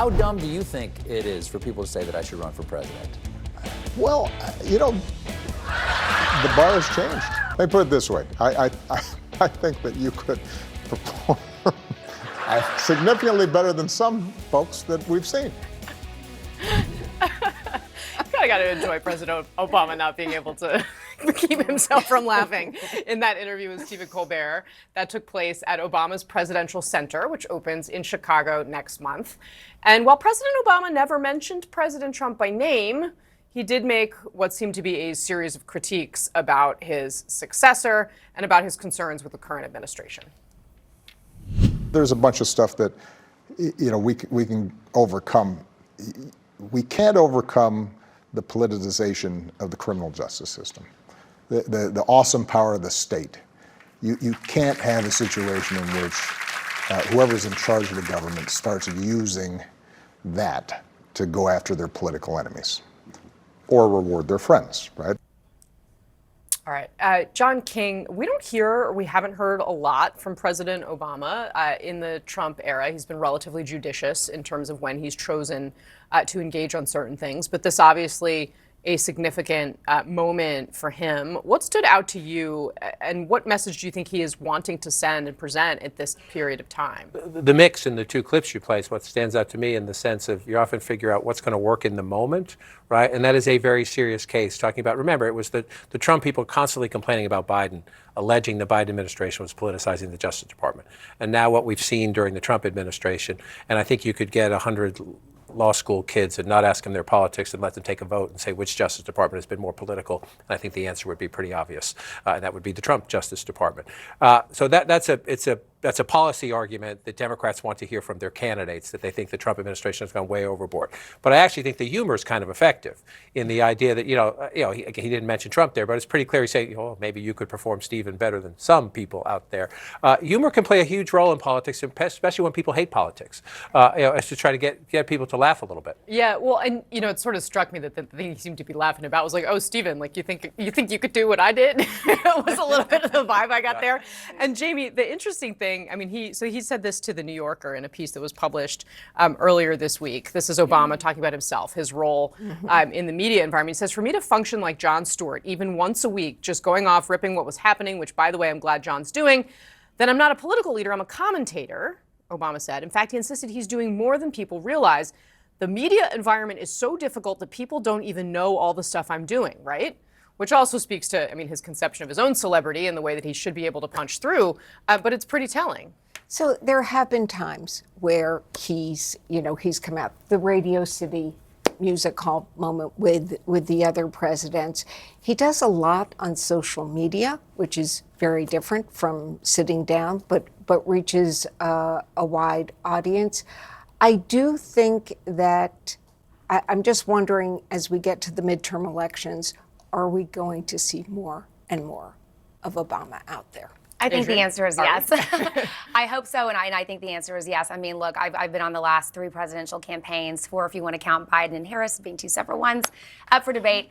How dumb do you think it is for people to say that I should run for president? Well, the bar has changed. Let me put it this way. I think that you could perform significantly better than some folks that we've seen. I got to enjoy President Obama not being able to keep himself from laughing in that interview with Stephen Colbert that took place at Obama's Presidential Center, which opens in Chicago next month. And while President Obama never mentioned President Trump by name, he did make what seemed to be a series of critiques about his successor and about his concerns with the current administration. There's a bunch of stuff that we can overcome. We can't overcome the politicization of the criminal justice system, the awesome power of the state. You can't have a situation in which whoever's in charge of the government starts using that to go after their political enemies or reward their friends, right? All right. John King, we don't hear, or we haven't heard a lot from President Obama in the Trump era. He's been relatively judicious in terms of when he's chosen to engage on certain things. But this obviously a significant moment for him. What stood out to you, and what message do you think he is wanting to send and present at this period of time? The mix in the two clips you play is what stands out to me, in the sense of you often figure out what's going to work in the moment, right? And that is a very serious case. Talking about, remember, it was the Trump people constantly complaining about Biden, alleging the Biden administration was politicizing the Justice Department. And now what we've seen during the Trump administration, and I think you could get 100 law school kids and not ask them their politics and let them take a vote and say which Justice Department has been more political. And I think the answer would be pretty obvious, and that would be the Trump Justice Department. So that's a policy argument that Democrats want to hear from their candidates, that they think the Trump administration has gone way overboard. But I actually think the humor is kind of effective in the idea that he didn't mention Trump there, but it's pretty clear he's saying, maybe you could perform Stephen better than some people out there. Humor can play a huge role in politics, especially when people hate politics, as to try to get people to laugh a little bit. Yeah, well, and it sort of struck me that the thing he seemed to be laughing about was like, oh, Stephen, like you think you could do what I did? It was a little bit of the vibe I got there. And Jamie, the interesting thing, I mean, he said this to the New Yorker in a piece that was published earlier this week. This is Obama talking about himself, his role in the media environment. He says, for me to function like Jon Stewart, even once a week, just going off, ripping what was happening, which, by the way, I'm glad John's doing, then I'm not a political leader, I'm a commentator, Obama said. In fact, he insisted he's doing more than people realize. The media environment is so difficult that people don't even know all the stuff I'm doing, right? Which also speaks to, his conception of his own celebrity and the way that he should be able to punch through, but it's pretty telling. So there have been times where he's come out, the Radio City music hall moment with the other presidents. He does a lot on social media, which is very different from sitting down, but reaches a wide audience. I do think that I'm just wondering, as we get to the midterm elections, are we going to see more and more of Obama out there? I think the answer is yes. I hope so, and I think the answer is yes. I mean, look, I've been on the last 3 presidential campaigns, 4 if you want to count Biden and Harris being 2 separate ones, up for debate.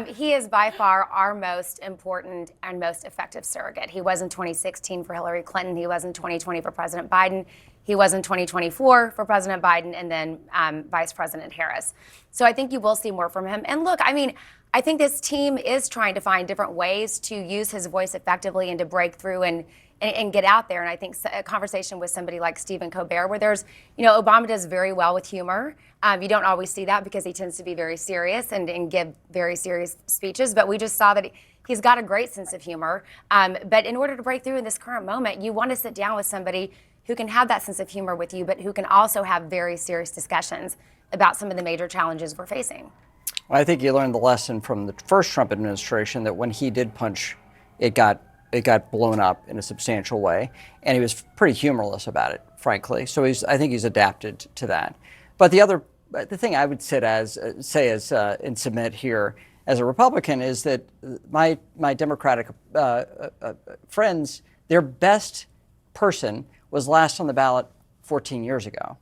He is by far our most important and most effective surrogate. He was in 2016 for Hillary Clinton. He was in 2020 for President Biden. He was in 2024 for President Biden, and then Vice President Harris. So I think you will see more from him. And look, I think this team is trying to find different ways to use his voice effectively and to break through and get out there. And I think a conversation with somebody like Stephen Colbert, where there's, Obama does very well with humor. You don't always see that because he tends to be very serious and give very serious speeches. But we just saw that he's got a great sense of humor. But in order to break through in this current moment, you want to sit down with somebody who can have that sense of humor with you, but who can also have very serious discussions about some of the major challenges we're facing. Well, I think you learned the lesson from the first Trump administration that when he did punch, it got blown up in a substantial way, and he was pretty humorless about it, frankly. So I think he's adapted to that. But the thing I would and submit here as a Republican is that my Democratic friends, their best person was last on the ballot 14 years ago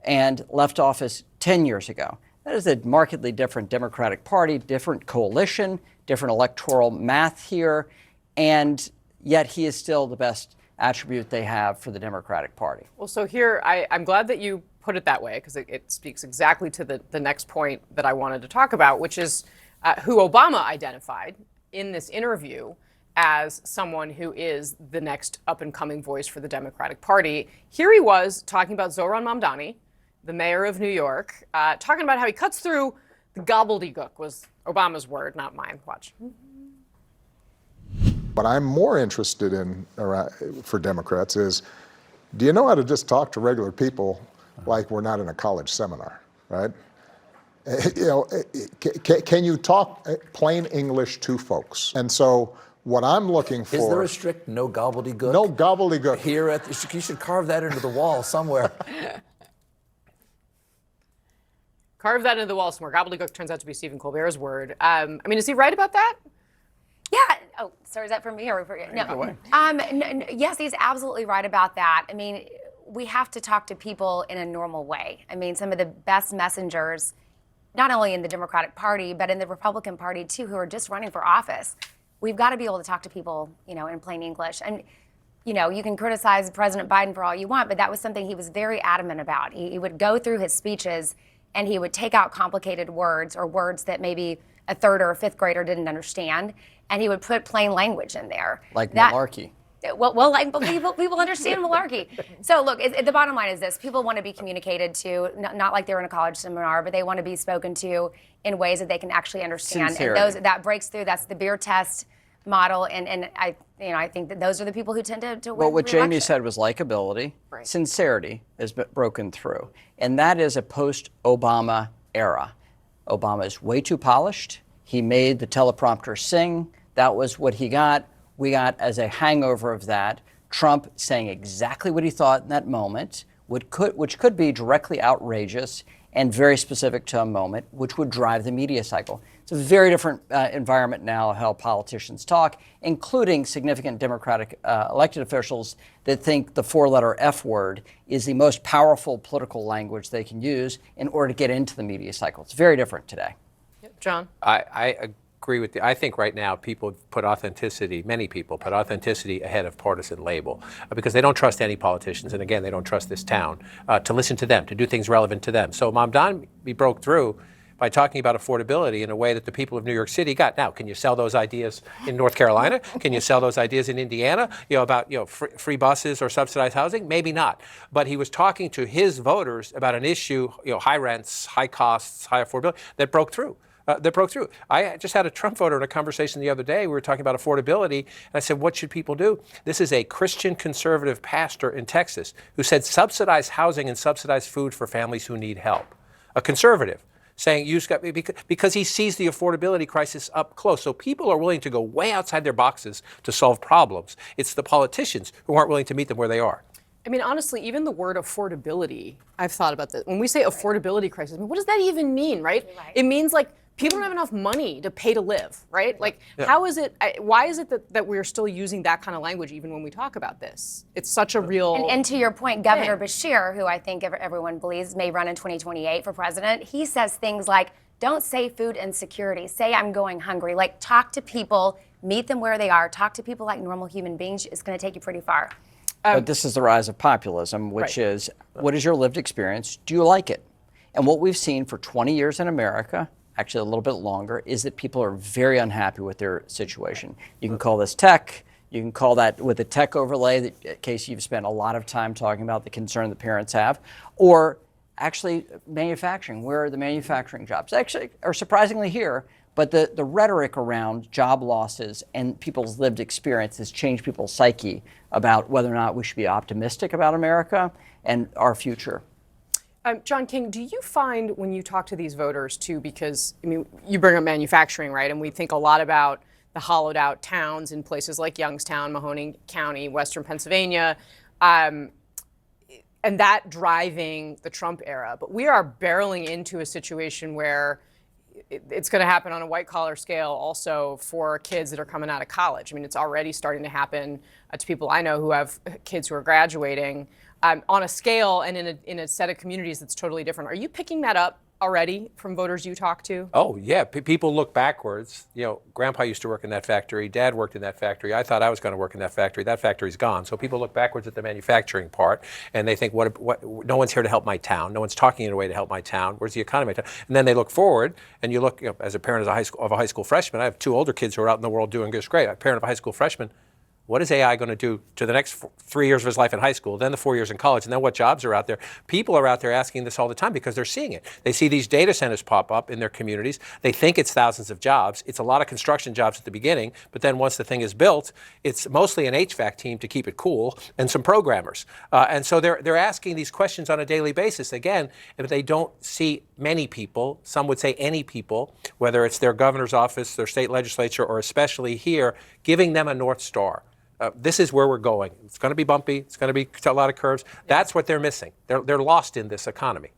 and left office 10 years ago. That is a markedly different Democratic Party, different coalition, different electoral math here, and yet he is still the best attribute they have for the Democratic Party. Well, so here, I'm glad that you put put it that way because it speaks exactly to the next point that I wanted to talk about, which is who Obama identified in this interview as someone who is the next up-and-coming voice for the Democratic Party. Here he was talking about Zohran Mamdani, the mayor of New York, talking about how he cuts through the gobbledygook, was Obama's word, not mine. Watch. What I'm more interested in for Democrats is, do you know how to just talk to regular people like we're not in a college seminar, right? You know, can you talk plain English to folks? And so what I'm looking for... Is there a strict no gobbledygook? No gobbledygook. Here you should carve that into the wall somewhere. Carve that into the wall somewhere. Gobbledygook turns out to be Stephen Colbert's word. I mean, is he right about that? Yeah. Oh, sorry, is that for me or for you? No. Yes, he's absolutely right about that. I mean, we have to talk to people in a normal way. I mean, some of the best messengers, not only in the Democratic Party, but in the Republican Party too, who are just running for office. We've got to be able to talk to people, you know, in plain English. And, you know, you can criticize President Biden for all you want, but that was something he was very adamant about. He would go through his speeches and he would take out complicated words or words that maybe a third or a fifth grader didn't understand, and he would put plain language in there. Like malarkey. Well, like people understand malarkey. So look, the bottom line is this: people want to be communicated to, not like they're in a college seminar, but they want to be spoken to in ways that they can actually understand. Sincerity. And that breaks through. That's the beer test model, and I think that those are the people who tend to win. Well, what re-election. Jamie said was likability, Right. sincerity has been broken through, and that is a post-Obama era. Obama is way too polished. He made the teleprompter sing. That was what he got. We got, as a hangover of that, Trump saying exactly what he thought in that moment, which could be directly outrageous and very specific to a moment, which would drive the media cycle. It's a very different environment now, how politicians talk, including significant Democratic elected officials that think the four-letter F word is the most powerful political language they can use in order to get into the media cycle. It's very different today. John? I agree with you. I think right now many people put authenticity ahead of partisan label because they don't trust any politicians. And again, they don't trust this town to listen to them, to do things relevant to them. So Mamdani broke through by talking about affordability in a way that the people of New York City got. Now, can you sell those ideas in North Carolina? Can you sell those ideas in Indiana? About free buses or subsidized housing? Maybe not. But he was talking to his voters about an issue, high rents, high costs, high affordability, that broke through. I just had a Trump voter in a conversation the other day. We were talking about affordability, and I said, what should people do? This is a Christian conservative pastor in Texas who said subsidize housing and subsidize food for families who need help. A conservative saying because he sees the affordability crisis up close. So people are willing to go way outside their boxes to solve problems. It's the politicians who aren't willing to meet them where they are. I mean, honestly, even the word affordability, I've thought about this. When we say affordability crisis, I mean, what does that even mean, right? It means like people don't have enough money to pay to live, right? Like, how is it, why is it that we're still using that kind of language even when we talk about this? It's such a real... And to your point, Governor Beshear, who I think everyone believes may run in 2028 for president, he says things like, don't say food insecurity, say I'm going hungry. Like, talk to people, meet them where they are, talk to people like normal human beings. It's going to take you pretty far. But this is the rise of populism, which is, what is your lived experience? Do you like it? And what we've seen for 20 years in America, actually a little bit longer, is that people are very unhappy with their situation. You can call this tech. You can call that with a tech overlay, that in case you've spent a lot of time talking about the concern that parents have, or actually manufacturing. Where are the manufacturing jobs? Actually, are surprisingly here, but the rhetoric around job losses and people's lived experience has changed people's psyche about whether or not we should be optimistic about America and our future. John King, do you find when you talk to these voters too, because I mean, you bring up manufacturing, right? And we think a lot about the hollowed out towns in places like Youngstown, Mahoning County, Western Pennsylvania, and that driving the Trump era. But we are barreling into a situation where it's going to happen on a white collar scale also for kids that are coming out of college. I mean, it's already starting to happen to people I know who have kids who are graduating. on a scale and in a set of communities that's totally different. Are you picking that up already from voters you talk to? Oh, yeah. People look backwards. You know, Grandpa used to work in that factory. Dad worked in that factory. I thought I was going to work in that factory. That factory's gone. So people look backwards at the manufacturing part, and they think, what? No one's here to help my town. No one's talking in a way to help my town. Where's the economy? And then they look forward, and you look, as a parent of a high school freshman, I have 2 older kids who are out in the world doing just great. A parent of a high school freshman, what is AI going to do to the next 3 years of his life in high school, then the 4 years in college, and then what jobs are out there? People are out there asking this all the time because they're seeing it. They see these data centers pop up in their communities. They think it's thousands of jobs. It's a lot of construction jobs at the beginning, but then once the thing is built, it's mostly an HVAC team to keep it cool and some programmers. And so they're asking these questions on a daily basis. Again, if they don't see many people, some would say any people, whether it's their governor's office, their state legislature, or especially here, giving them a North Star. This is where we're going. It's going to be bumpy. It's going to be a lot of curves. That's what they're missing. They're lost in this economy.